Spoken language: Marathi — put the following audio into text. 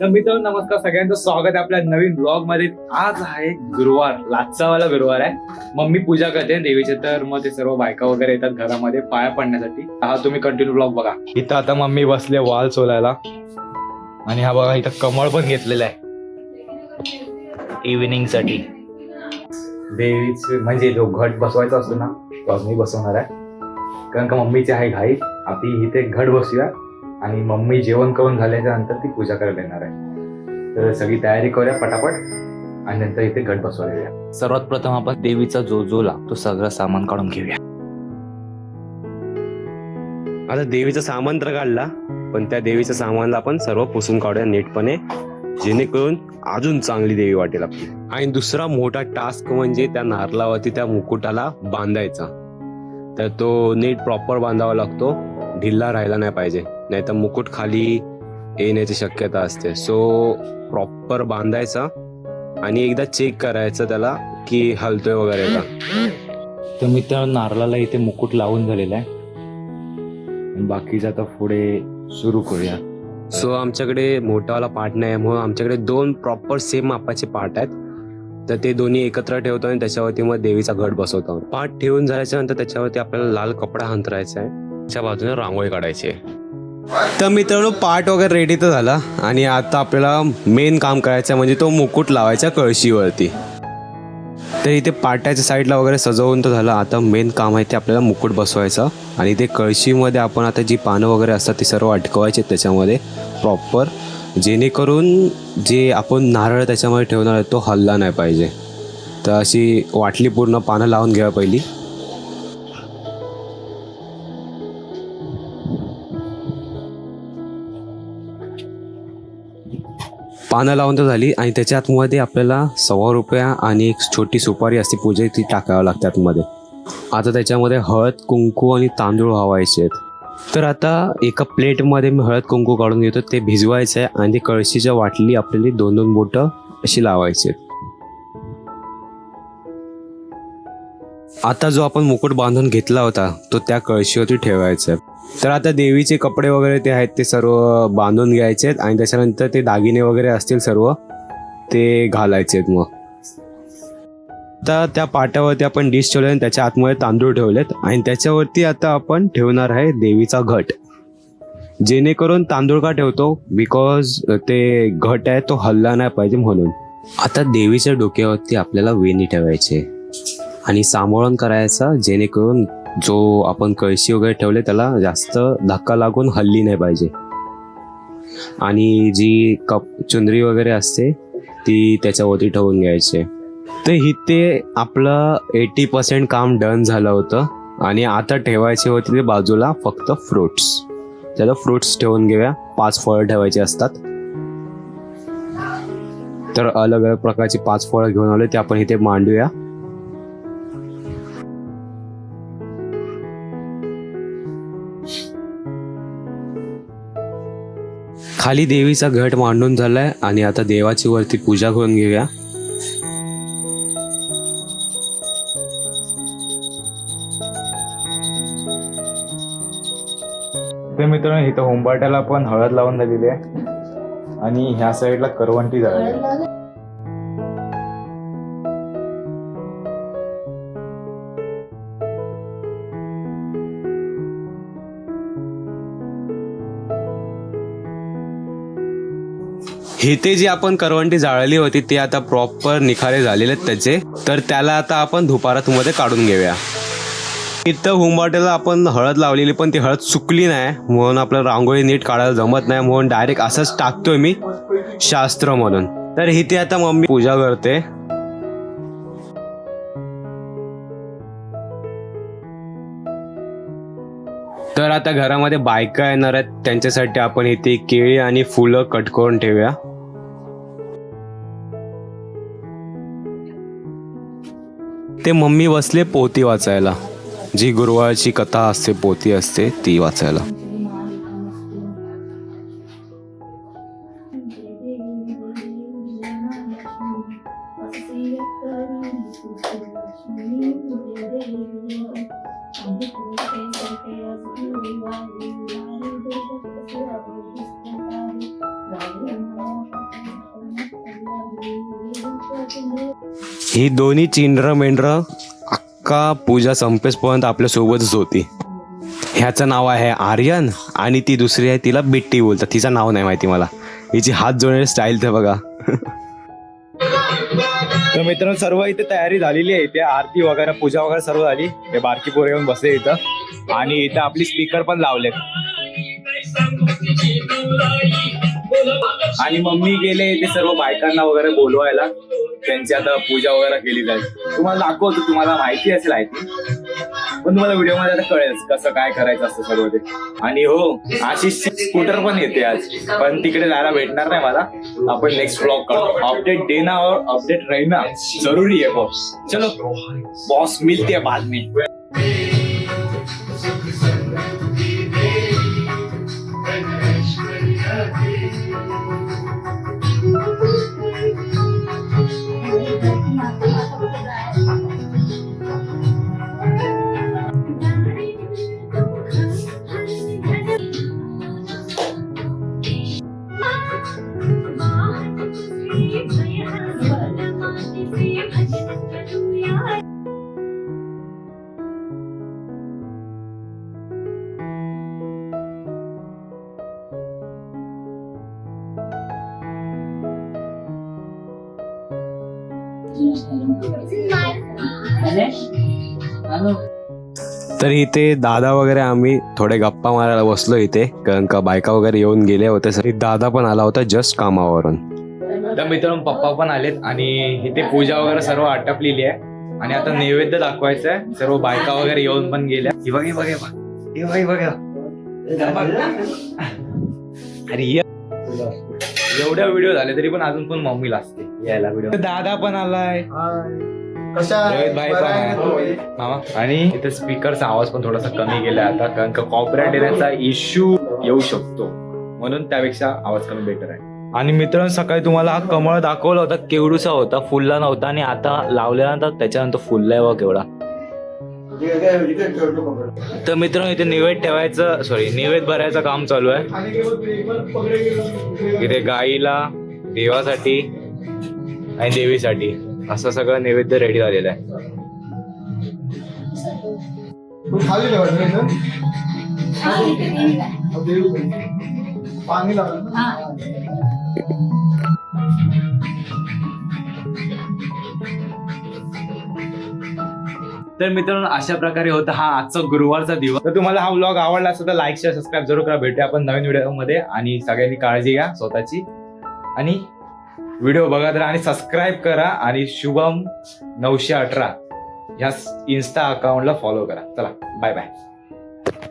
तर मित्रांनो नमस्कार, सगळ्यांचं स्वागत आहे आपल्या नवीन ब्लॉग मध्ये. आज आहे गुरुवार, लाटचावाला गुरुवार आहे. मम्मी पूजा करते देवीचे, तर मग ते सर्व बायका वगैरे येतात घरामध्ये पाया पडण्यासाठी. हा तुम्ही कंटिन्यू ब्लॉग बघा. इथं आता मम्मी बसले वॉल सोलायला आणि हा बघा इथं कमळ पण घेतलेला आहे इव्हिनिंग साठी. देवीचे म्हणजे जो घट बसवायचा असतो ना तो मी बसवणार आहे, कारण का मम्मीची आहे घाई. आपली इथे घट बसूया आणि मम्मी जेवण करून झाल्याच्या नंतर ती पूजा करायला येणार आहे. तर सगळी तयारी करूया पटापट आणि नंतर इथे घट बसवूया. सर्वात प्रथम आपण देवीचा जो लागतो सगळं सामान काढून घेऊया. आता देवीचं सामान तर काढला, पण त्या देवीच्या सामानला आपण सर्व पुसून काढूया नीटपणे, जेणेकरून अजून चांगली देवी वाटेल आपली. आणि दुसरा मोठा टास्क म्हणजे त्या नारळावरती त्या मुकुटाला बांधायचा. तर तो नीट प्रॉपर बांधावा लागतो, ढिल्ला राहायला नाही पाहिजे, नाही तर मुकुट खाली येण्याची शक्यता असते. सो प्रॉपर बांधायचा आणि एकदा चेक करायचं त्याला की हलतोय वगैरे का. तर मित्रांनो नारळाला इथे मुकुट लावून झालेला आहे, बाकीचं आता पुढे सुरू करूया. सो आमच्याकडे मोठावाला पार्ट नाही आहे, म्हणून आमच्याकडे दोन प्रॉपर सेम मापाचे पार्ट आहेत. तर ते दोन्ही एकत्र ठेवतो आणि त्याच्यावरती मग देवीचा घट बसवतो. पार्ट ठेवून झाल्याच्या नंतर त्याच्यावरती आपल्याला लाल कपडा अंथरायचा आहे, त्याच्या बाजूने रांगोळी काढायची आहे. तर मित्रांनो पार्ट वगैरे रेडी तर झाला आणि आता आपल्याला मेन काम करायचं म्हणजे तो मुकुट लावायचा कळशीवरती. तर इथे पाट्याच्या साईडला वगैरे सजवून तर झालं. आता मेन काम आहे ते आपल्याला मुकुट बसवायचं आणि ते कळशीमध्ये आपण आता जी पानं वगैरे असतात ती सर्व अटकवायची त्याच्यामध्ये प्रॉपर, जेणेकरून जे आपण नारळ त्याच्यामध्ये ठेवणार आहे तो हलला नाही पाहिजे. तर अशी वाटली पूर्ण पानं लावून घ्या पहिली. पानं लावून तर झाली आणि त्याच्या आतमध्ये आपल्याला ₹1.25 आणि एक छोटी सुपारी असते पूजा ती टाकावं लागते आतमध्ये. आता त्याच्यामध्ये हळद कुंकू आणि तांदूळ व्हायचे आहेत. तर आता एका प्लेटमध्ये मी हळद कुंकू काढून घेतो, ते भिजवायचं आहे आणि ते कळशीच्या वाटली आपल्याला 2-2 बोटं अशी लावायची आहेत. आता जो आपण मुकुट बांधून घेतला होता तो त्या कळशीवरती ठेवायचा आहे. तर आता देवीचे कपडे वगैरे ते आहेत ते सर्व बांधून घ्यायचे आहेत आणि त्याच्यानंतर ते दागिने वगैरे असतील सर्व ते घालायचे आहेत. मग आता त्या पाटावरती आपण डिश ठेवले आणि त्याच्या आतमध्ये तांदूळ ठेवलेत आणि त्याच्यावरती आता आपण ठेवणार आहे देवीचा घट. जेणेकरून तांदूळ का ठेवतो, बिकॉज ते घट आहे तो हलला नाही पाहिजे म्हणून. आता देवीच्या डोक्यावरती आपल्याला वेणी ठेवायची आणि सांभाळून करायचा, जेणेकरून जो आपण कळशी वगैरे ठेवले त्याला जास्त धक्का लागून हल्ली नाही पाहिजे. आणि जी चुंदरी वगैरे असते ती त्याच्यावरती ठेवून घ्यायची. तर इथे आपलं 80% काम डन झालं होतं आणि आता ठेवायचे होते ते बाजूला फक्त फ्रुट्स. त्याला फ्रुट्स ठेवून घेऊया. 5 फळं ठेवायची असतात. तर अलग अलग प्रकारची 5 फळं घेऊन आले ते आपण इथे मांडूया. खाली देवीचा घट मांडून झालाय आणि आता देवाची वरती पूजा करून घेऊया. ते मित्रांनो इथं होंबाट्याला पण हळद लावून झालेली आहे आणि ह्या साईडला करवंटी झालेली आहे. हे ते जे आपण करवंटी जाळली होती ते आता प्रॉपर निखारे झालेले आहेत त्याचे. तर त्याला आता आपण धुपारातमध्ये काढून घेऊया. इथं हुंबाट्याला आपण हळद लावलेली पण ती हळद सुकली नाही, म्हणून आपलं रांगोळी नीट काढायला जमत नाही, म्हणून डायरेक्ट असंच टाकतोय मी शास्त्र म्हणून. तर इथे आता मम्मी पूजा करते. तर आता घरामध्ये बायका येणार आहेत त्यांच्यासाठी आपण इथे केळी आणि फुलं कट करून ठेवूया. ते मम्मी बसले पोथी वाचायला, जी गुरुवारची कथा असते पोथी असते ती वाचायला. ही दोन्ही चिंड्र मेंढर अख्खा पूजा संपेसपर्यंत आपल्या सोबतच होती. ह्याचं नाव आहे आर्यन आणि ती दुसरी आहे तिला बिट्टी बोलतात. तिचं नाव नाही माहिती मला. हिची हात जोडण्याची स्टाईल तर बघा. तर मित्रांनो सर्व इथे तयारी झालेली आहे. इथे आरती वगैरे पूजा वगैरे सर्व झाली. हे बारकी पोरे येऊन बसले इथं आणि इथं आपली स्पीकर पण लावलेत. आणि मम्मी गेले इथे सर्व बायकांना वगैरे बोलवायला. त्यांची आता पूजा वगैरे केली जाईल. तुम्हाला दाखवतो, तुम्हाला माहिती असेल आहे ती, पण तुम्हाला व्हिडिओ मध्ये आता कळेल कसं काय करायचं असतं सर्व ते. आणि हो, आशिष स्कूटर पण येते आज, पण तिकडे जायला भेटणार नाही मला. आपण नेक्स्ट ब्लॉग करतो. अपडेट देना और अपडेट रहना जरूरी है बॉस. चलो बॉस, मिलते हैं बाद में. तर इथे दादा वगैरे आम्ही थोडे गप्पा मारायला बसलो इथे, कारण का बायका वगैरे येऊन गेले होते. दादा पण आला होता जस्ट कामावरून. तर मित्रांनो पप्पा पण आलेत आणि इथे पूजा वगैरे सर्व आटपलेली आहे आणि आता नैवेद्य दाखवायचं आहे. सर्व बायका वगैरे येऊन पण गेल्या. ही बघ, ही बघ, ही बघ, ही बघ. अरे एवढ्या व्हिडिओ झाले तरी पण अजून पण मम्मीला असते यायला व्हिडिओ. दादा पण आलाय, रोहित भाई पण आहे मामा. आणि इथे स्पीकरचा आवाज पण थोडासा कमी गेला आता, कारण का कॉपीराइट येण्याचा इश्यू येऊ शकतो, म्हणून त्यापेक्षा आवाज कमी बेटर आहे. आणि मित्रांनो सकाळी तुम्हाला हा कमळ दाखवला होता, केवढूसा होता, फुलला नव्हता. आणि आता लावल्यानंतर त्याच्यानंतर फुललाय व केवढा. तर मित्रांनो इथे निवेद ठेवायचं, निवेद भरायचं काम चालू आहे. इथे गाईला, देवासाठी आणि देवीसाठी असं सगळं नैवेद्य रेडी झालेलं आहे. तर मित्रांनो अशा प्रकारे होता हा आजचा गुरुवारचा दिवस. तर तुम्हाला हा व्लॉग आवडला असेल तर लाईक शेअर सबस्क्राईब जरूर करा. भेटूया आपण नवीन व्हिडिओ मध्ये. आणि सगळ्यांनी काळजी घ्या स्वतःची आणि व्हिडिओ बघत राहा आणि सबस्क्राईब करा. आणि शुभम 918 ह्या इन्स्टा अकाउंटला फॉलो करा. चला बाय बाय.